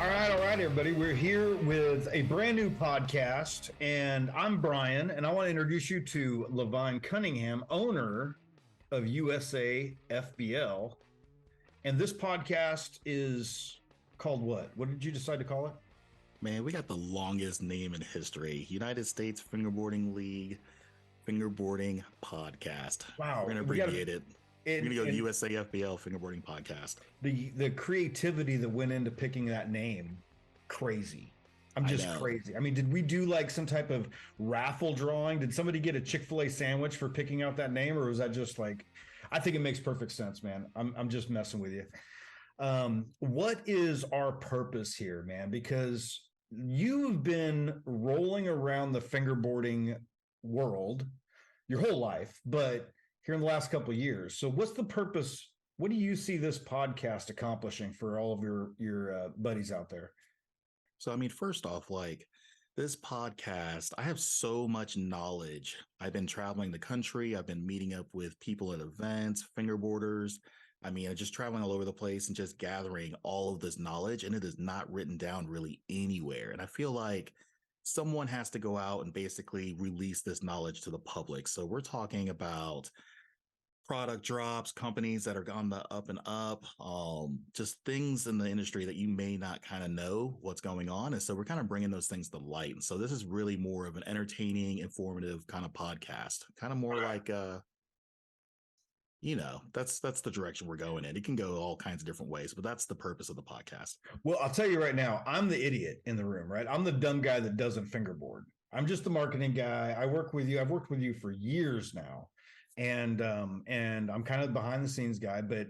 All right, everybody. We're here with a brand new podcast, and I'm Brian, and I want to introduce you to Levine Cunningham, owner of USA FBL. And this podcast is called what? What did you decide to call it? Man, we got the longest name in history. United States Fingerboarding League Fingerboarding Podcast. Wow. We're going to abbreviate it. We're going to go USA FBL Fingerboarding Podcast. The creativity that went into picking that name, crazy. I'm just crazy. I mean, did we do like some type of raffle drawing? Did somebody get a Chick-fil-A sandwich for picking out that name? Or was that just like, I think it makes perfect sense, man. I'm just messing with you. What is our purpose here, man? Because you've been rolling around the fingerboarding world your whole life, but here in the last couple of years. So what's the purpose? What do you see this podcast accomplishing for all of your buddies out there? So, I mean, first off, like this podcast, I have so much knowledge. I've been traveling the country. I've been meeting up with people at events, fingerboarders. I mean, just traveling all over the place and just gathering all of this knowledge, and it is not written down really anywhere. And I feel like someone has to go out and basically release this knowledge to the public. So we're talking about product drops, companies that are on the up and up, just things in the industry that you may not kind of know what's going on. And so we're kind of bringing those things to light. And so this is really more of an entertaining, informative kind of podcast, kind of more like, that's the direction we're going in. It can go all kinds of different ways, but that's the purpose of the podcast. Well, I'll tell you right now, I'm the idiot in the room, right? I'm the dumb guy that doesn't fingerboard. I'm just the marketing guy. I work with you. I've worked with you for years now. And I'm kind of behind the scenes guy, but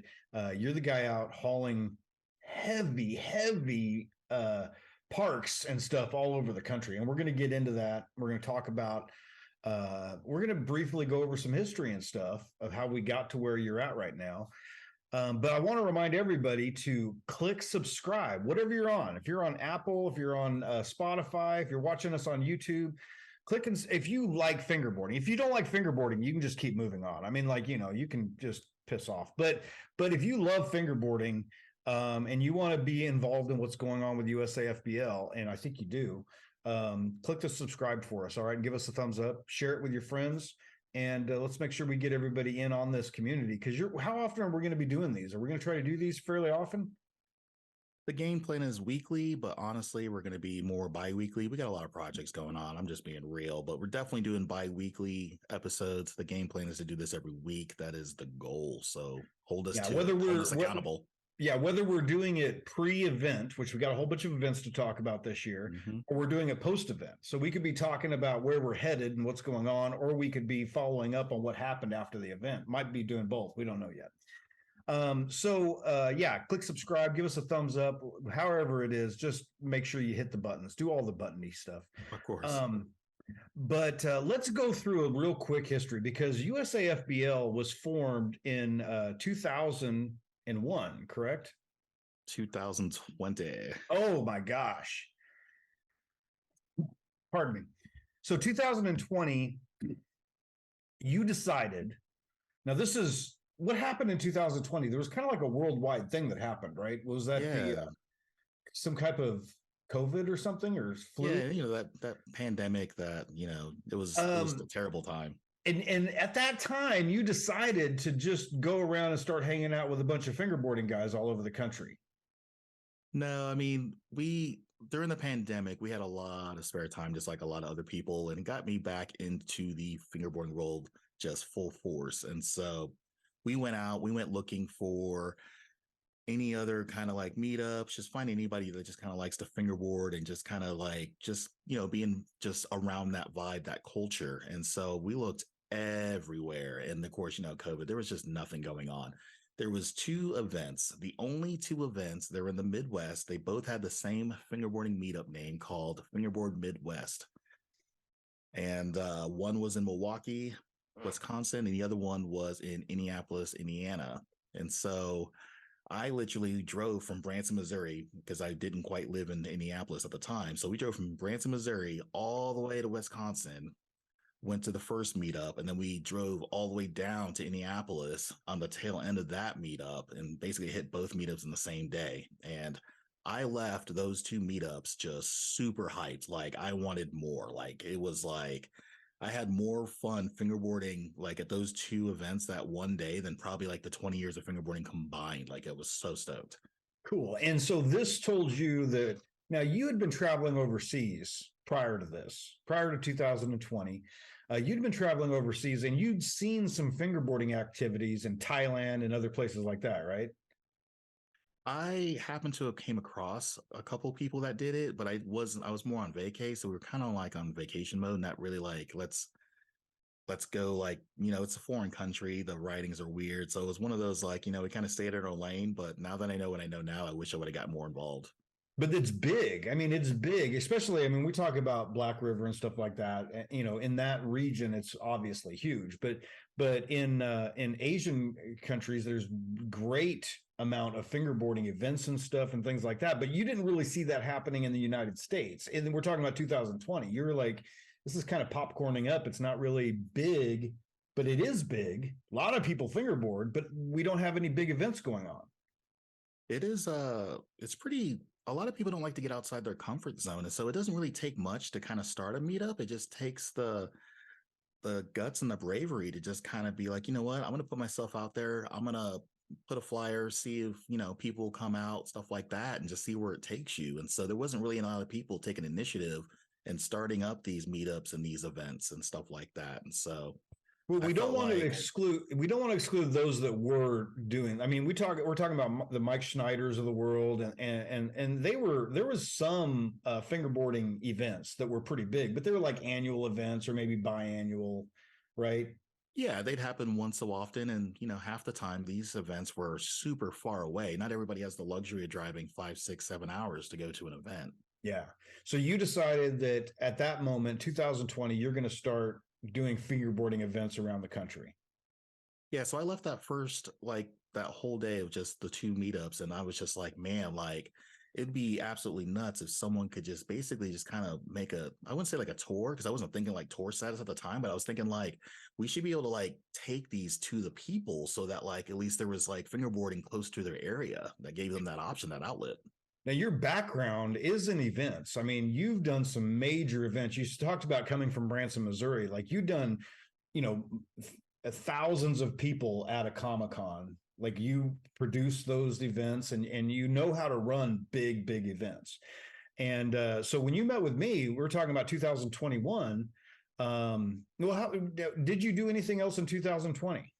you're the guy out hauling heavy parks and stuff all over the country. And we're going to get into that. We're going to talk about, we're going to briefly go over some history and stuff of how we got to where you're at right now. But I want to remind everybody to click subscribe, whatever you're on. If you're on Apple, if you're on Spotify, if you're watching us on YouTube, click and if you like fingerboarding. If you don't like fingerboarding, you can just keep moving on. I mean, like, you can just piss off. But if you love fingerboarding and you want to be involved in what's going on with USA FBL, and I think you do, click the subscribe for us. All right, and give us a thumbs up. Share it with your friends, and let's make sure we get everybody in on this community. Because how often are we going to be doing these? Are we going to try to do these fairly often? The game plan is weekly, but honestly, we're going to be more bi-weekly. We got a lot of projects going on. I'm just being real, but we're definitely doing bi-weekly episodes. The game plan is to do this every week. That is the goal. So hold us hold us accountable. Whether we're doing it pre-event, which we got a whole bunch of events to talk about this year, or we're doing it post-event. So we could be talking about where we're headed and what's going on, or we could be following up on what happened after the event. Might be doing both. We don't know yet. Click subscribe, give us a thumbs up, however it is, just make sure you hit the buttons, do all the buttony stuff. Of course. But let's go through a real quick history, because USA FBL was formed in 2001, correct? 2020. Oh my gosh. Pardon me. So 2020, you decided, now this is, what happened in 2020? There was kind of like a worldwide thing that happened, right? Was that some type of COVID or something, or flu? Yeah, that pandemic that, it was a terrible time. And at that time, you decided to just go around and start hanging out with a bunch of fingerboarding guys all over the country. No, I mean, during the pandemic, we had a lot of spare time, just like a lot of other people, and it got me back into the fingerboarding world just full force. And so we went looking for any other kind of like meetups, just find anybody that just kind of likes to fingerboard and just kind of like, being just around that vibe, that culture. And so we looked everywhere. And of course, COVID, there was just nothing going on. There was 2 events, the only 2 events. They're in the Midwest. They both had the same fingerboarding meetup name called Fingerboard Midwest. And one was in Milwaukee, Wisconsin, and the other one was in Indianapolis, Indiana. And so I literally drove from Branson, Missouri, because I didn't quite live in Indianapolis at the time. So we drove from Branson, Missouri, all the way to Wisconsin, went to the first meetup, and then we drove all the way down to Indianapolis on the tail end of that meetup and basically hit both meetups in the same day. And I left those two meetups just super hyped. Like I wanted more. Like it was like I had more fun fingerboarding like at those two events that one day than probably like the 20 years of fingerboarding combined. Like it was so stoked. Cool. And so this told you that now you had been traveling overseas prior to this, prior to 2020. You'd been traveling overseas and you'd seen some fingerboarding activities in Thailand and other places like that, right? I happened to have came across a couple people that did it, but I was more on vacay. So we were kind of like on vacation mode, not really like, let's go like, it's a foreign country. The writings are weird. So it was one of those like, we kind of stayed in our lane, but now that I know what I know now, I wish I would have got more involved. But it's big. I mean, it's big, especially, I mean, we talk about Black River and stuff like that. In that region, it's obviously huge. But in Asian countries, there's great amount of fingerboarding events and stuff and things like that. But you didn't really see that happening in the United States. And we're talking about 2020. You're like, this is kind of popcorning up. It's not really big, but it is big. A lot of people fingerboard, but we don't have any big events going on. It is it's pretty a lot of people don't like to get outside their comfort zone. And so it doesn't really take much to kind of start a meetup. It just takes the guts and the bravery to just kind of be like, you know what, I'm gonna put myself out there. I'm gonna put a flyer, see if people come out, stuff like that, and just see where it takes you. And so there wasn't really a lot of people taking initiative and starting up these meetups and these events and stuff like that. And so Well, I we don't felt want to like exclude. We don't want to exclude those that were doing. I mean, we're talking about the Mike Schneiders of the world, and there was some fingerboarding events that were pretty big, but they were like annual events or maybe biannual, right? yeah, they'd happen once so often. And, half the time these events were super far away. Not everybody has the luxury of driving 5, 6, 7 hours to go to an event. Yeah. So you decided that at that moment, 2020, you're going to start doing fingerboarding events around the country. Yeah, so I left that first, like that whole day of just the two meetups, and I was just like, man, like it'd be absolutely nuts if someone could just basically just kind of make I wouldn't say like a tour, because I wasn't thinking like tour status at the time, but I was thinking like we should be able to like take these to the people so that like at least there was like fingerboarding close to their area that gave them that option, that outlet. Now, your background is in events. I mean, you've done some major events. You talked about coming from Branson, Missouri. Like you've done, you know, thousands of people at a Comic-Con. Like you produce those events and you know how to run big events. And so when you met with me, we were talking about 2021. Well, how did you do anything else in 2020?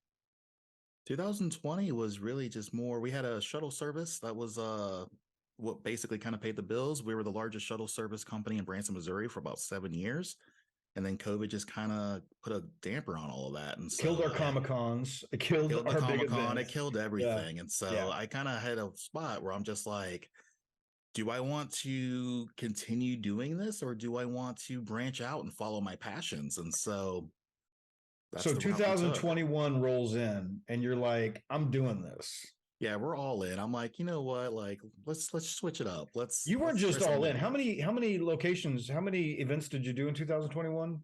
2020 was really just more, we had a shuttle service that was what basically kind of paid the bills. We were the largest shuttle service company in Branson, Missouri for about 7 years. And then COVID just kind of put a damper on all of that. And Killed so our Comic Cons. It killed killed the our big Comic Con, it events. killed Yeah, everything. And so yeah. I kind of had a spot where I'm just like, do I want to continue doing this or do I want to branch out and follow my passions? And so that's So the route we took. 2021 rolls in, and you're like, I'm doing this. Yeah, we're all in. I'm like, you know what? Like, let's switch it up. You weren't Let's try just all something in. new. How many locations? How many events did you do in 2021?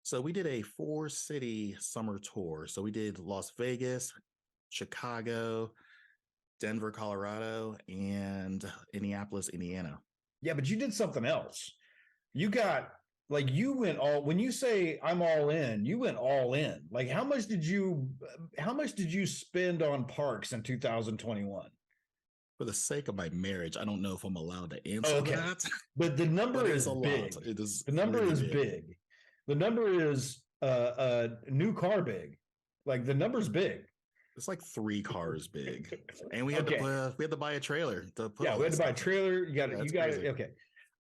So we did a 4-city summer tour. So we did Las Vegas, Chicago, Denver, Colorado, and Indianapolis, Indiana. Yeah, but you did something else. You got like you went all when you say I'm all in, you went all in. Like how much did you spend on parks in 2021? For the sake of my marriage, I don't know if I'm allowed to Oh, answer okay. that, But the but number it was is a lot. big. It is The number really is big. big. The number is a new car big. Like the number's big. It's like 3 cars big, and Okay. we had to buy a trailer to put Yeah, all we had that to buy a stuff in. trailer. You got it. Yeah, You it's got it. crazy. Okay.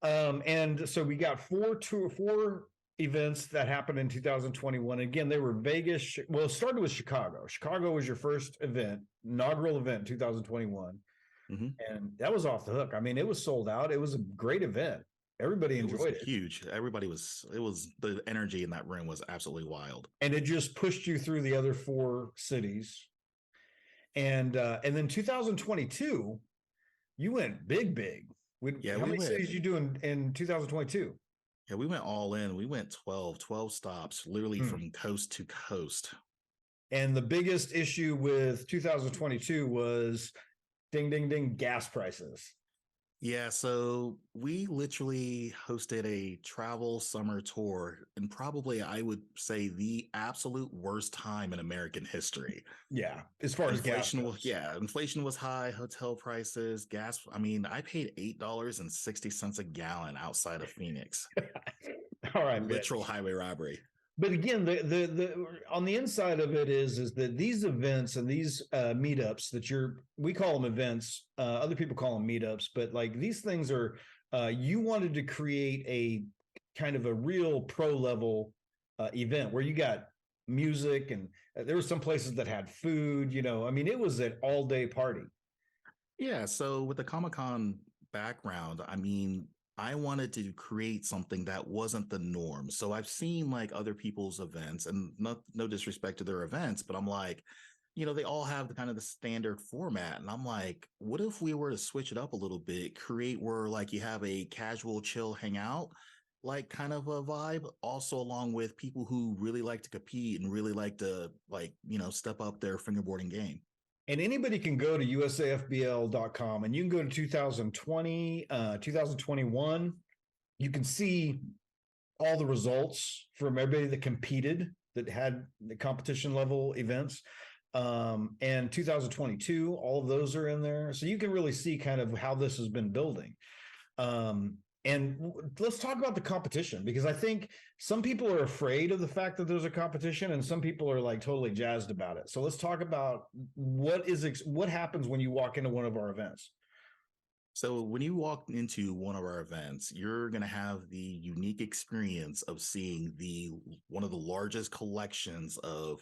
And so we got four events that happened in 2021. Again, they were Vegas. Well, it started with Chicago. Chicago was your first event, inaugural event in 2021. Hmm. And that was off the hook. I mean, it was sold out. It was a great event. Everybody It was enjoyed it. huge. It was the energy in that room was absolutely wild. And it just pushed you through the other four cities. And then 2022, you went big. Yeah, How we many went. cities you do in 2022? Yeah, we went all in. We went 12 stops, literally Hmm. from coast to coast. And the biggest issue with 2022 was ding, ding, ding, gas prices. Yeah, so we literally hosted a travel summer tour, and probably I would say the absolute worst time in American history. Yeah, as far as gas goes. Inflation was high, hotel prices, gas. I mean, I paid $8.60 a gallon outside of Phoenix. All right, man. Literal highway robbery. But again, the on the inside of it is that these events and these meetups that we call them events, other people call them meetups, but like these things are you wanted to create a kind of a real pro level event where you got music and there were some places that had food, I mean, it was an all day party. Yeah, so with the Comic-Con background, I mean, I wanted to create something that wasn't the norm. So I've seen like other people's events, and no disrespect to their events, but I'm like, they all have the kind of the standard format. And I'm like, what if we were to switch it up a little bit, create where like you have a casual chill hangout, like kind of a vibe, also along with people who really like to compete and really like to like, step up their fingerboarding game. And anybody can go to usafbl.com and you can go to 2020, 2021. You can see all the results from everybody that competed that had the competition level events. And 2022, all of those are in there. So you can really see kind of how this has been building. And let's talk about the competition, because I think some people are afraid of the fact that there's a competition and some people are like totally jazzed about it. So let's talk about what happens when you walk into one of our events. So when you walk into one of our events, you're going to have the unique experience of seeing the one of the largest collections of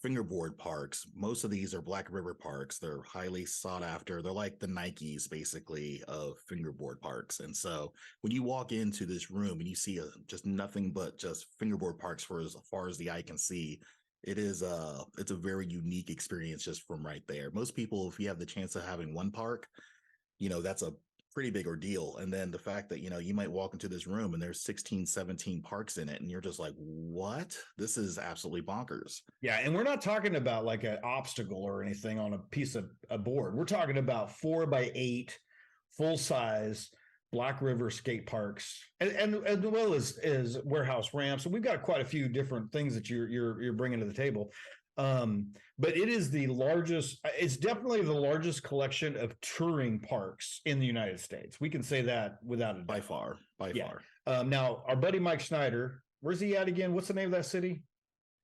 fingerboard parks. Most of these are Black River parks. They're highly sought after. They're like the Nikes, basically, of fingerboard parks. And so when you walk into this room and you see just nothing but just fingerboard parks for as far as the eye can see, it's a very unique experience just from right there. Most people, if you have the chance of having one park, that's a pretty big ordeal. And then the fact that, you might walk into this room and there's 16, 17 parks in it. And you're just like, what? This is absolutely bonkers. Yeah. And we're not talking about like an obstacle or anything on a piece of a board. We're talking about 4x8 full size Black River skate parks, and as well as warehouse ramps. And we've got quite a few different things that you're bringing to the table. But it is the largest. It's definitely the largest collection of touring parks in the United States. We can say that without a doubt. By far. Now, our buddy Mike Schneider, where's he at again? What's the name of that city?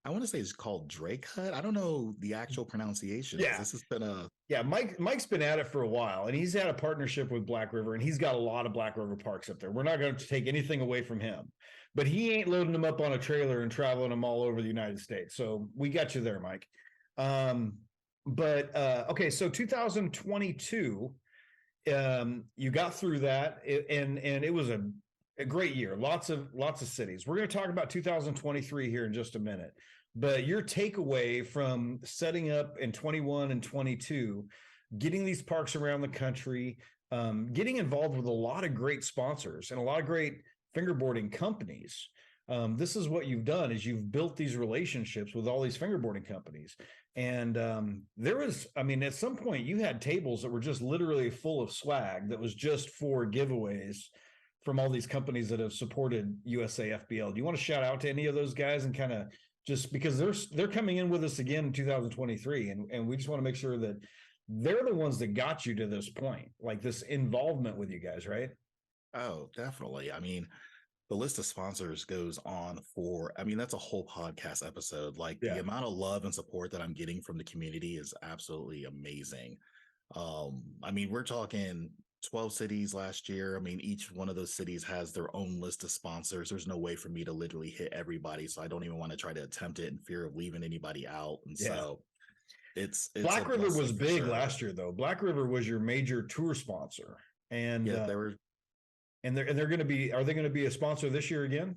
I want to say it's called Drake Hut. I don't know the actual pronunciation. Yeah. This has been Mike's been at it for a while, and he's had a partnership with Black River, and he's got a lot of Black River parks up there. We're not going to take anything away from him, but he ain't loading them up on a trailer and traveling them all over the United States. So we got you there, Mike. Okay, so 2022, you got through that, and it was a great year. Lots of cities. We're going to talk about 2023 here in just a minute. But your takeaway from setting up in 21 and 22, getting these parks around the country, getting involved with a lot of great sponsors and a lot of great fingerboarding companies. This is what you've done, is you've built these relationships with all these fingerboarding companies. And at some point you had tables that were just literally full of swag that was just for giveaways from all these companies that have supported USAFBL. Do you want to shout out to any of those guys, and kind of just because they're coming in with us again in 2023, and we just want to make sure that they're the ones that got you to this point, like this involvement with you guys, right? Oh, definitely. I mean, the list of sponsors goes on that's a whole podcast episode. Like the amount of love and support that I'm getting from the community is absolutely amazing. We're talking 12 cities last year. I mean, each one of those cities has their own list of sponsors. There's no way for me to literally hit everybody. So I don't even want to try to attempt it in fear of leaving anybody out. And so it's Black River was big last year, though. Black River was your major tour sponsor. And they're going to be, are they going to be a sponsor this year again?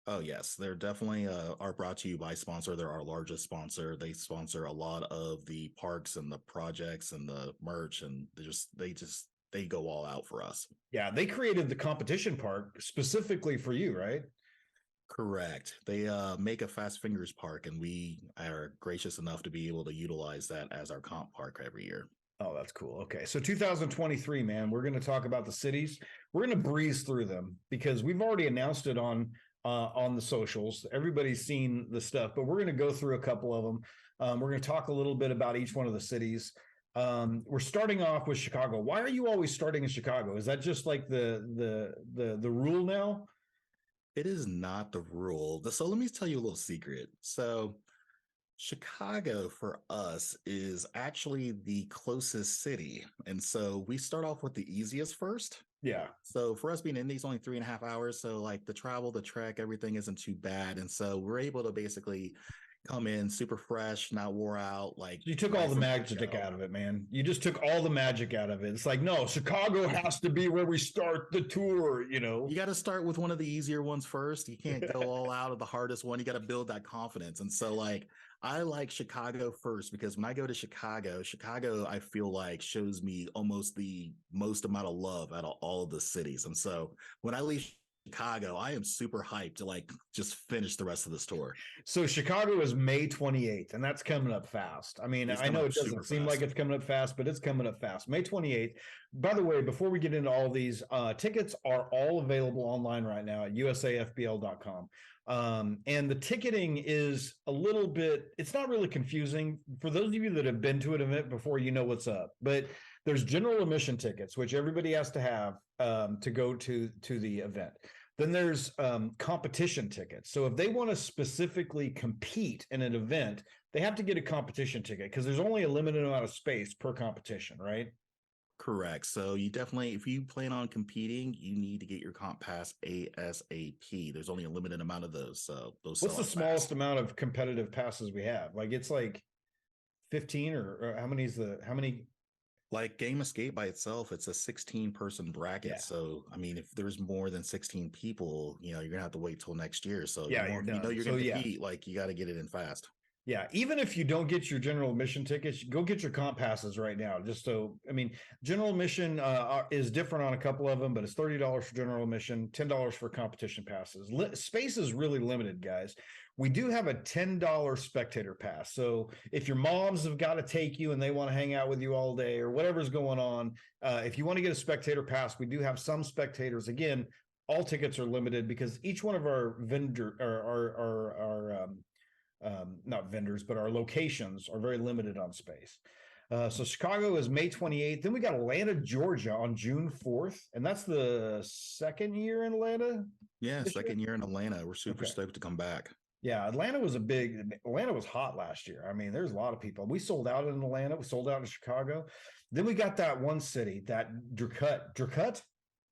Oh, yes. They're definitely are brought to you by sponsor. They're our largest sponsor. They sponsor a lot of the parks and the projects and the merch, and they go all out for us. Yeah, they created the competition park specifically for you, right? Correct. They make a Fast Fingers park, and we are gracious enough to be able to utilize that as our comp park every year. Oh, that's cool. Okay. So 2023, man, we're going to talk about the cities. We're going to breeze through them because we've already announced it on the socials. Everybody's seen the stuff, but we're going to go through a couple of them. We're going to talk a little bit about each one of the cities. We're starting off with Chicago. Why are you always starting in Chicago? Is that just like the rule now? It is not the rule. So let me tell you a little secret. So Chicago for us is actually the closest city. And so we start off with the easiest first. Yeah. So for us being in these only 3.5 hours, so like the travel, the trek, everything isn't too bad. And so we're able to basically come in super fresh, not wore out, like You took all right the from the magic get-go. out of it, man. You just took all the magic out of it. It's like, no, Chicago has to be where we start the tour, you know? You got to start with one of the easier ones first. You can't go all out of the hardest one. You got to build that confidence. And so, like, I like Chicago first because when I go to Chicago, I feel like shows me almost the most amount of love out of all of the cities. And so when I leave Chicago, I am super hyped to like just finish the rest of this tour. So Chicago is May 28th, and that's coming up fast. I mean, It's I coming know up it doesn't super seem like fast. it's coming up fast, but it's coming up fast. May 28th. By the way, before we get into all these, tickets are all available online right now at usafbl.com. And the ticketing is a little bit, it's not really confusing. For those of you that have been to an event before, you know what's up. But there's general admission tickets, which everybody has to have to go to the event. Then there's competition tickets. So if they want to specifically compete in an event, they have to get a competition ticket because there's only a limited amount of space per competition, right? Correct. So you definitely, if you plan on competing, you need to get your comp pass ASAP. There's only a limited amount of those, so those What's sell the out smallest fast. amount of competitive passes we have? Like it's like 15 or how many is how many? Like Game Escape by itself, it's a 16-person bracket. Yeah. So I mean, if there's more than 16 people, you're gonna have to wait till next year. So Yeah, you're if you know done. you're So gonna yeah, compete, like you got to get it in fast. yeah, even if you don't get your general admission tickets, go get your comp passes right now. Just so, I mean, general admission is different on a couple of them, but it's $30 for general admission, $10 for competition passes. Space is really limited, guys. We do have a $10 spectator pass. So if your moms have got to take you and they want to hang out with you all day or whatever's going on, if you want to get a spectator pass, we do have some spectators. Again, all tickets are limited because each one of our vendor or our not vendors, but our locations are very limited on space. So Chicago is May 28th. Then we got Atlanta, Georgia on June 4th. And that's the second year in Atlanta Yeah, this year. second year in Atlanta. We're super Okay. stoked to come back. Yeah, Atlanta was hot last year. I mean, there's a lot of people. We sold out in Atlanta. We sold out in Chicago. Then we got that one city, that Dracut.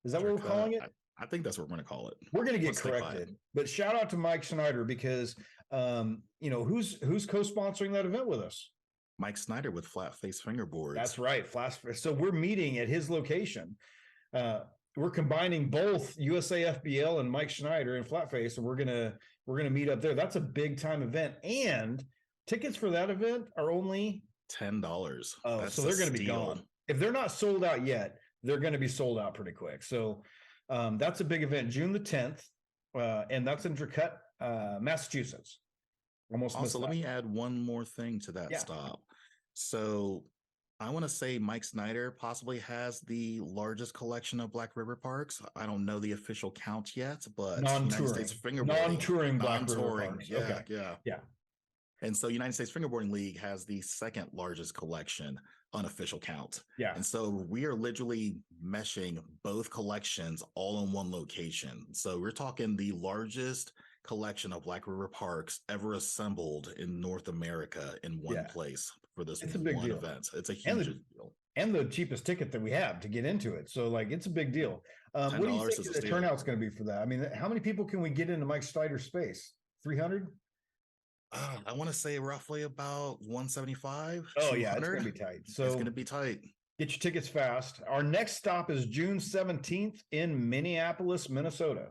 Is that what we're Jerka, calling it? I think that's what we're gonna call it. We're going to get Let's stick by it. corrected. But shout out to Mike Schneider because who's co-sponsoring that event with us? Mike Snyder with Flat Face Fingerboards. That's right, Flash. So we're meeting at his location. We're combining both USAFBL and Mike Schneider and Flatface, and we're gonna meet up there. That's a big time event, and tickets for that event are only $10. so That's a they're going to be steal. gone. If they're not sold out yet, they're going to be sold out pretty quick. So that's a big event, June the 10th, and that's in Dracut, Massachusetts. Almost Also, missed let that. me add one more thing to that Yeah. stop. So I want to say Mike Snyder possibly has the largest collection of Black River parks. I don't know the official count yet, but United Non-touring, States Fingerboarding, non-touring Black River non-touring, parks. yeah, Okay. yeah. Yeah. And so United States Fingerboarding League has the second largest collection unofficial count. Yeah. And so we are literally meshing both collections all in one location. So we're talking the largest collection of Black River parks ever assembled in North America in one place for this It's a big one deal. event. It's a huge deal. And the cheapest ticket that we have to get into it. So like it's a big deal. What do you think the turnout's going to be for that? I mean, how many people can we get into Mike Snyder's space? 300? I want to say roughly about 175. Oh yeah, it's going to be tight. So it's going to be tight. Get your tickets fast. Our next stop is June 17th in Minneapolis, Minnesota.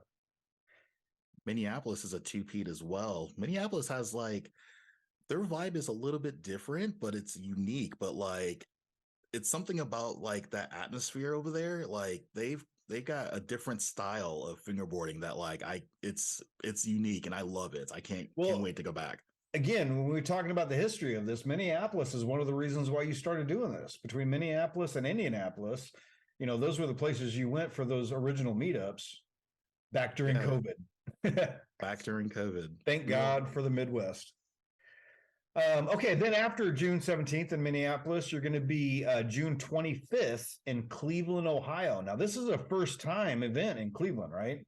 Minneapolis is a two-peat as well. Minneapolis has like their vibe is a little bit different, but it's unique. But like it's something about like that atmosphere over there. Like they've got a different style of fingerboarding that like it's unique and I love it. I can't wait to go back. again, when we're talking about the history of this, Minneapolis is one of the reasons why you started doing this. Between Minneapolis and Indianapolis, those were the places you went for those original meetups back during Yeah, COVID. back during COVID. Thank God for the Midwest. Okay, then after June 17th in Minneapolis, you're going to be June 25th in Cleveland, Ohio. Now, this is a first time event in Cleveland, right?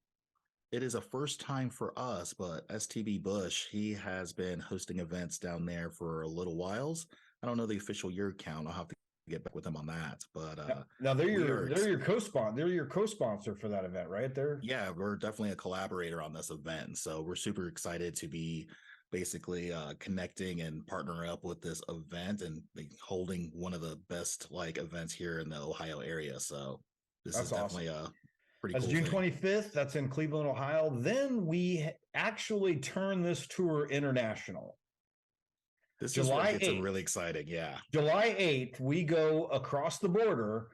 It is a first time for us, but STB Bush, he has been hosting events down there for a little whiles. I don't know the official year count. I'll have to get back with him on that. But now they're your co-sponsor. They're your co-sponsor for that event, right? Yeah, we're definitely a collaborator on this event. So we're super excited to be basically connecting and partnering up with this event and holding one of the best like events here in the Ohio area. So this That's is definitely awesome. a pretty That's cool June thing. 25th. That's in Cleveland, Ohio. Then we actually turn this tour international. This is where it July gets 8th. really exciting. Yeah. July 8th, we go across the border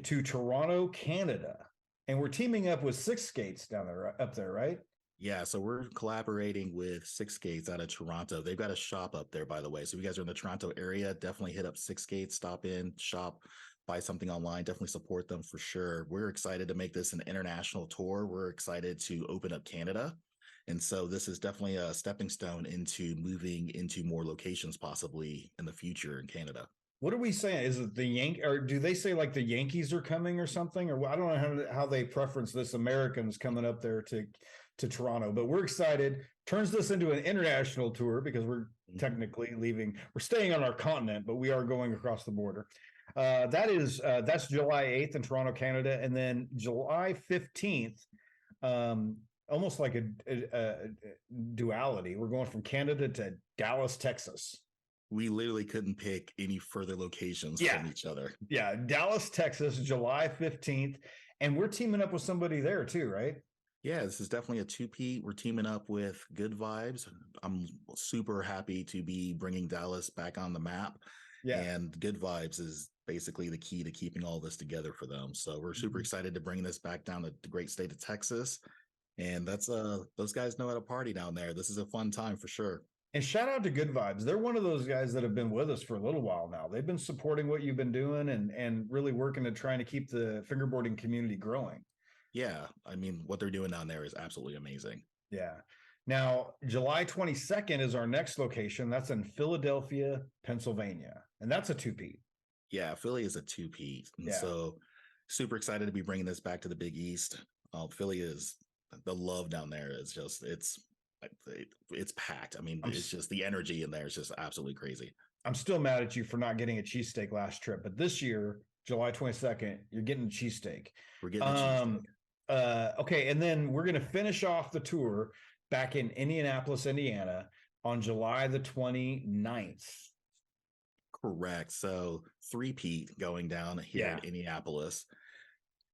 to Toronto, Canada. And we're teaming up with Six Skates up there, right? Yeah, so we're collaborating with Six Skates out of Toronto. They've got a shop up there, by the way. So if you guys are in the Toronto area, definitely hit up Six Skates, stop in, shop, buy something online. Definitely support them for sure. We're excited to make this an international tour. We're excited to open up Canada. And so this is definitely a stepping stone into moving into more locations possibly in the future in Canada. What are we saying? Is it the or do they say like the Yankees are coming or something? Or I don't know how they preference this Americans coming up there to Toronto, but we're excited. Turns this into an international tour because we're technically leaving. We're staying on our continent, but we are going across the border. That's July 8th in Toronto, Canada, and then July 15th. Almost like a duality. We're going from Canada to Dallas, Texas. We literally couldn't pick any further locations from each other. Yeah, Dallas, Texas, July 15th. And we're teaming up with somebody there too, right? Yeah, this is definitely a two-peat. We're teaming up with Good Vibes. I'm super happy to be bringing Dallas back on the map. Yeah. And Good Vibes is basically the key to keeping all this together for them. So we're super excited to bring this back down to the great state of Texas. And that's those guys know how to party down there. This is a fun time for sure. And shout out to Good Vibes. They're one of those guys that have been with us for a little while now. They've been supporting what you've been doing and really working to trying to keep the fingerboarding community growing. Yeah, I mean, what they're doing down there is absolutely amazing. Yeah. Now, July 22nd is our next location. That's in Philadelphia, Pennsylvania. And that's a two-peat. Yeah, Philly is a two-peat. And so super excited to be bringing this back to the Big East. Philly is the love down there is just it's packed. I mean, it's just the energy in there is just absolutely crazy. I'm still mad at you for not getting a cheesesteak last trip, but this year, July 22nd, you're getting a cheesesteak. We're getting a cheesesteak. Okay, and then we're going to finish off the tour back in Indianapolis, Indiana on July the 29th. Correct. So three-peat going down here in Indianapolis.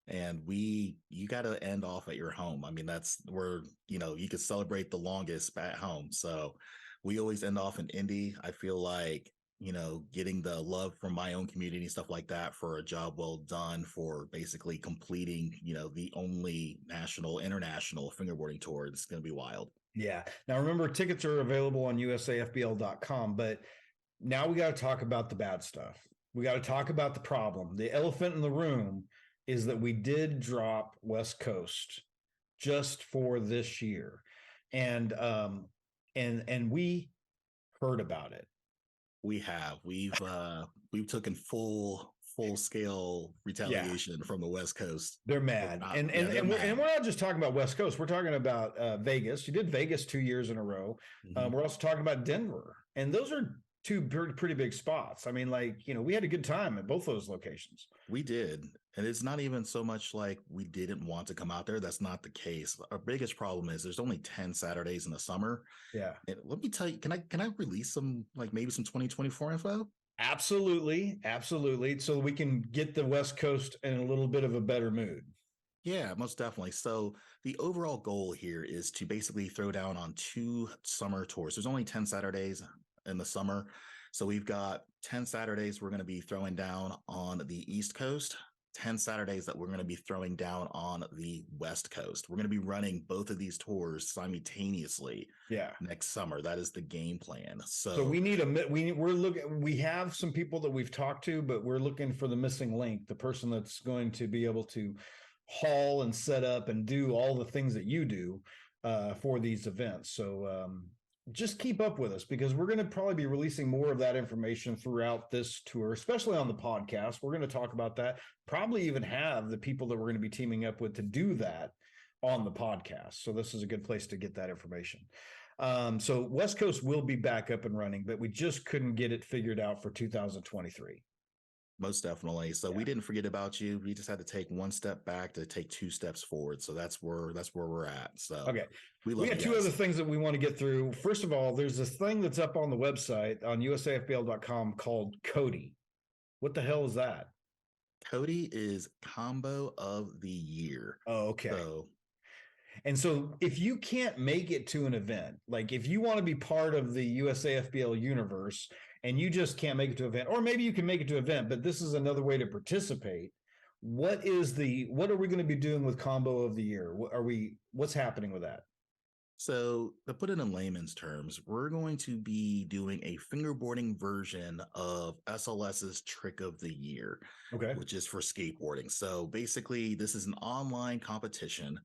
And you got to end off at your home. I mean, that's where, you could celebrate the longest at home. So we always end off in Indy. I feel like, getting the love from my own community and stuff like that for a job well done for basically completing, the only international fingerboarding tour. It's going to be wild. Yeah. Now, remember, tickets are available on usafbl.com, but now we got to talk about the bad stuff. We got to talk about the problem. The elephant in the room is that we did drop West Coast just for this year. And we heard about it. We've taken full scale retaliation from the West Coast. They're mad. And we're not just talking about West Coast. We're talking about Vegas. You did Vegas 2 years in a row. We're also talking about Denver. And those are two pretty big spots. I mean, we had a good time at both those locations. We did. And it's not even so much like we didn't want to come out there. That's not the case. Our biggest problem is there's only 10 Saturdays in the summer. Yeah. And let me tell you, can I release some, maybe some 2024 info? Absolutely. Absolutely. So we can get the West Coast in a little bit of a better mood. Yeah, most definitely. So the overall goal here is to basically throw down on 2 summer tours. There's only 10 Saturdays in the summer. So we've got 10 Saturdays we're going to be throwing down on the East Coast. 10 Saturdays that we're going to be throwing down on the West Coast. We're going to be running both of these tours simultaneously next summer. That is the game plan. So we need we have some people that we've talked to, but we're looking for the missing link, the person that's going to be able to haul and set up and do all the things that you do for these events. So just keep up with us, because we're going to probably be releasing more of that information throughout this tour, especially on the podcast. We're going to talk about that, probably even have the people that we're going to be teaming up with to do that on the podcast. So this is a good place to get that information. So West Coast will be back up and running, but we just couldn't get it figured out for 2023. Most definitely. So we didn't forget about you. We just had to take one step back to take two steps forward. So that's where we have. So okay, we got two other things that we want to get through. First of all, there's this thing that's up on the website on usafbl.com called COTY. What the hell is that? COTY is Combo of the Year. Oh, okay. And so if you can't make it to an event, like if you want to be part of the USAFBL universe and you just can't make it to an event, or maybe you can make it to an event, but this is another way to participate. What are we going to be doing with Combo of the Year? What's happening with that? So to put it in layman's terms, we're going to be doing a fingerboarding version of SLS's Trick of the Year, which is for skateboarding. So basically, this is an online competition.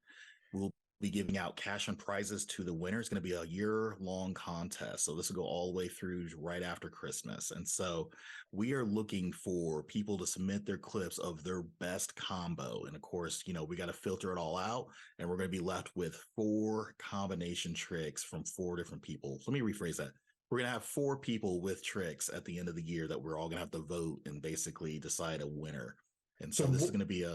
We'll be giving out cash and prizes to the winner. It's going to be a year-long contest. So this will go all the way through right after Christmas. And so we are looking for people to submit their clips of their best combo. And of course, we got to filter it all out, and we're going to be left with 4 combination tricks from 4 different people. So let me rephrase that. We're going to have 4 people with tricks at the end of the year that we're all going to have to vote and basically decide a winner. And so this is going to be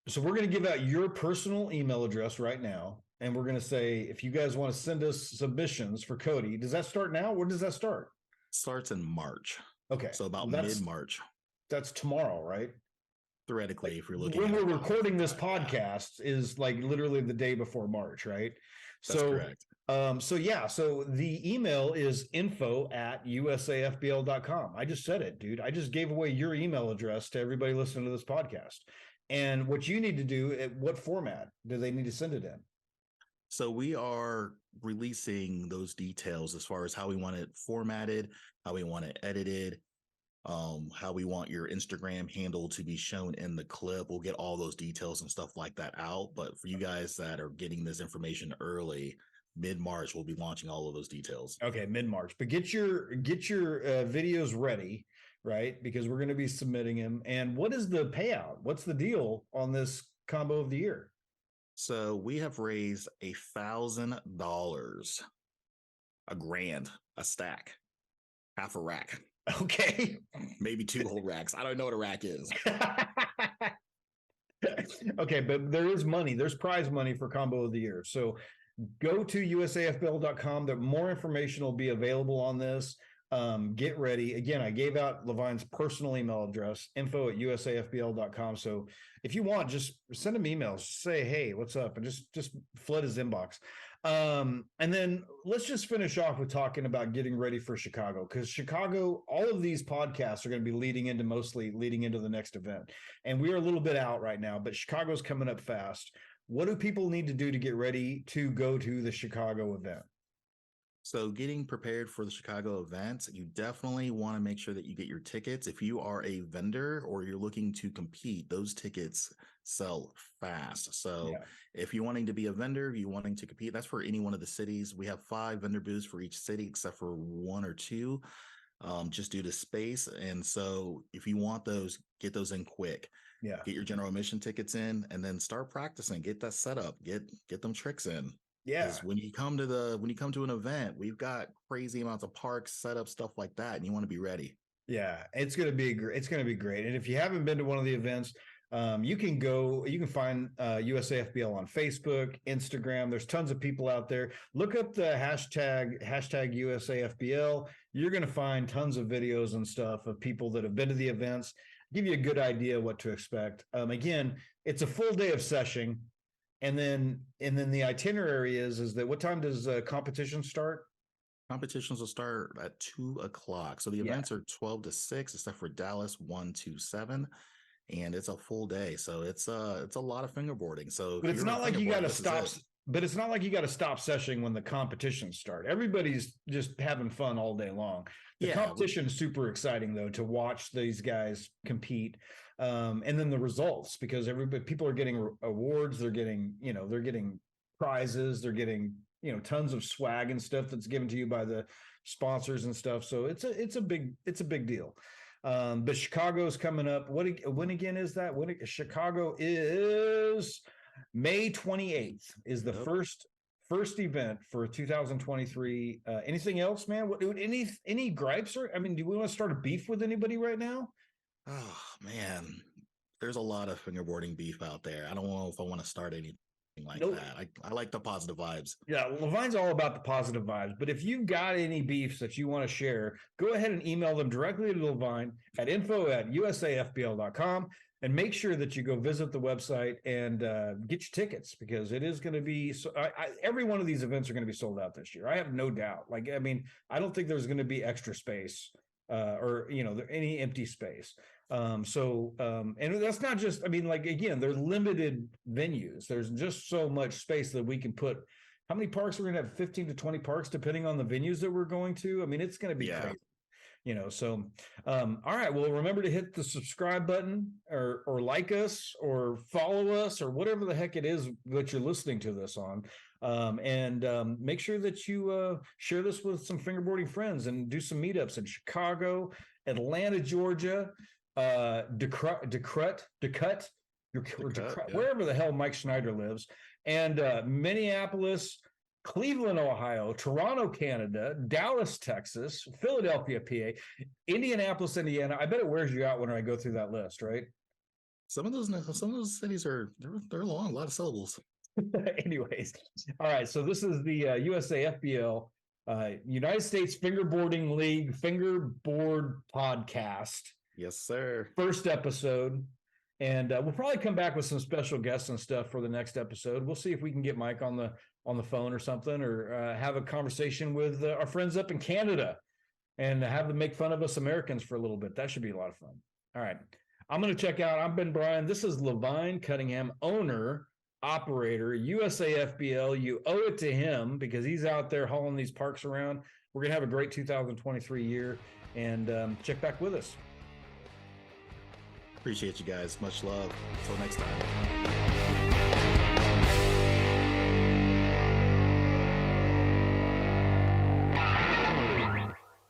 So we're going to give out your personal email address right now. And we're going to say, if you guys want to send us submissions for COTY, does that start now? Where does that start? Starts in March. Okay. So about mid-March. That's tomorrow, right? Theoretically, if you're looking when we're recording this podcast is like literally the day before March, right? That's correct. So the email is info@usafbl.com. I just said it, dude. I just gave away your email address to everybody listening to this podcast. And what you need to do, what format do they need to send it in? So we are releasing those details as far as how we want it formatted, how we want it edited, how we want your Instagram handle to be shown in the clip. We'll get all those details and stuff like that out. But for you guys that are getting this information early, mid-March, we'll be launching all of those details. Okay, mid-March. But get your videos ready, right? Because we're going to be submitting them. And what is the payout? What's the deal on this Combo of the Year? So we have raised $1,000, $1,000, a stack, half a rack. Okay. Maybe 2 whole racks. I don't know what a rack is. Okay, but there is money. There's prize money for Combo of the Year. So go to usafbl.com. More information will be available on this. Get ready. Again, I gave out Levine's personal email address, info@usafbl.com. So if you want, just send him emails. Say, hey, what's up? And just flood his inbox. And then let's just finish off with talking about getting ready for Chicago, because Chicago, all of these podcasts are going to be mostly leading into the next event. And we are a little bit out right now, but Chicago's coming up fast. What do people need to do to get ready to go to the Chicago event? So getting prepared for the Chicago event, you definitely want to make sure that you get your tickets. If you are a vendor or you're looking to compete, those tickets sell fast. So if you're wanting to be a vendor, you wanting to compete, that's for any one of the cities. We have 5 vendor booths for each city, except for 1 or 2, just due to space. And so if you want those, get those in quick. Yeah. Get your general admission tickets in, and then start practicing. Get that set up. Get them tricks in. Yeah. When you come to an event, we've got crazy amounts of parks, setup, stuff like that, and you want to be ready. Yeah, it's going to be great. It's going to be great. And if you haven't been to one of the events, you can find USAFBL on Facebook, Instagram. There's tons of people out there. Look up the hashtag USAFBL. You're going to find tons of videos and stuff of people that have been to the events. Give you a good idea what to expect. Again, it's a full day of seshing. And then the itinerary is that what time does competition start? Competitions will start at 2:00. So the events are 12 to 6, except for Dallas 1 to 7. and it's a full day. So it's a lot of fingerboarding. So But if it's you're a not like you got to fingerboarder, this is stop. it. But it's not like you got to stop sessioning when the competitions start. Everybody's just having fun all day long. The Yeah, competition is super exciting though to watch these guys compete, and then the results, because people are getting awards. They're getting they're getting prizes. They're getting tons of swag and stuff that's given to you by the sponsors and stuff. So it's a big deal. But Chicago's coming up. When again is that? Chicago is May 28th is the yep. first event for 2023. Anything else, man? Any gripes? Or I mean, do we want to start a beef with anybody right now? Oh man, there's a lot of fingerboarding beef out there. I don't know if I want to start anything like Nope. that. I like the positive vibes. Yeah, Levine's all about the positive vibes. But if you've got any beefs that you want to share, go ahead and email them directly to Levine at info@usafbl.com. And make sure that you go visit the website and get your tickets, because it is going to be every one of these events are going to be sold out this year. I have no doubt. Like, I mean, I don't think there's going to be extra space or any empty space. And that's not just, I mean, like, again, they're limited venues. There's just so much space that we can put. How many parks? We're going to have 15 to 20 parks, depending on the venues that we're going to. I mean, it's going to be crazy. So all right, well, remember to hit the subscribe button or like us or follow us or whatever the heck it is that you're listening to this on, and make sure that you share this with some fingerboarding friends and do some meetups in Chicago, Atlanta, Georgia, Detroit, wherever the hell Mike Schneider lives, and Minneapolis, Cleveland, Ohio, Toronto, Canada, Dallas, Texas, Philadelphia, PA, Indianapolis, Indiana. I bet it wears you out when I go through that list, right? Some of those cities they're long, a lot of syllables. Anyways, all right. So this is the USAFBL United States Fingerboarding League Fingerboard podcast. Yes, sir. First episode. And we'll probably come back with some special guests and stuff for the next episode. We'll see if we can get Mike on the phone or something, or have a conversation with our friends up in Canada and have them make fun of us Americans for a little bit. That should be a lot of fun. All right. I'm going to check out. I've been Brian. This is Levine Cunningham, owner, operator, USAFBL. You owe it to him because he's out there hauling these parks around. We're going to have a great 2023 year, and check back with us. Appreciate you guys. Much love. Until next time.